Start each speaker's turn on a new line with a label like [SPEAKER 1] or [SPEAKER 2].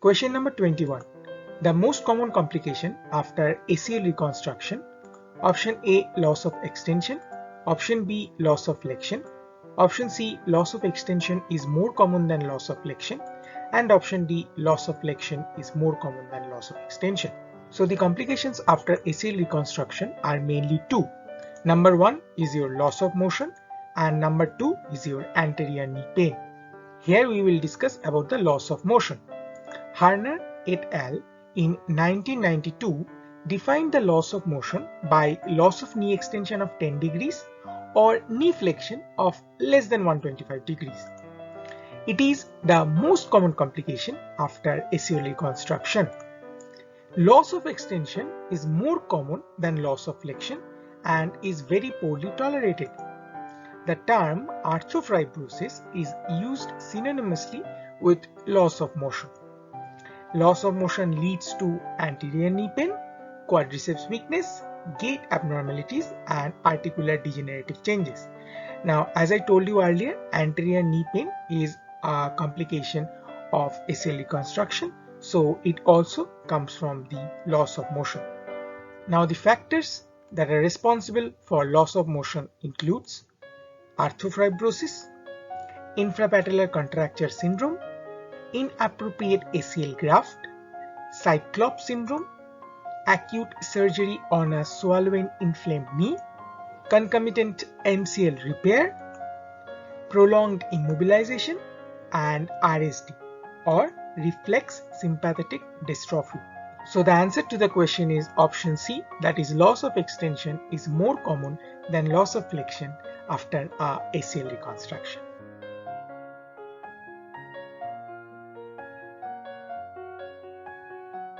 [SPEAKER 1] Question number 21. The most common complication after ACL reconstruction. Option A, loss of extension. Option B, loss of flexion. Option C, loss of extension is more common than loss of flexion. And option D, loss of flexion is more common than loss of extension. So the complications after ACL reconstruction are mainly two. Number one is your loss of motion and number two is your anterior knee pain. Here we will discuss about the loss of motion. Harner et al. In 1992 defined the loss of motion by loss of knee extension of 10 degrees or knee flexion of less than 125 degrees. It is the most common complication after ACL reconstruction. Loss of extension is more common than loss of flexion and is very poorly tolerated. The term arthrofibrosis is used synonymously with loss of motion. Loss of motion leads to anterior knee pain, quadriceps weakness, gait abnormalities, and articular degenerative changes. Now, as I told you earlier, anterior knee pain is a complication of ACL reconstruction, so it also comes from the loss of motion. Now, the factors that are responsible for loss of motion includes arthrofibrosis, infrapatellar contracture syndrome, inappropriate ACL graft, cyclops syndrome, acute surgery on a swollen inflamed knee, concomitant MCL repair, prolonged immobilization, and RSD or reflex sympathetic dystrophy. So the answer to the question is option C, that is loss of extension is more common than loss of flexion after a ACL reconstruction.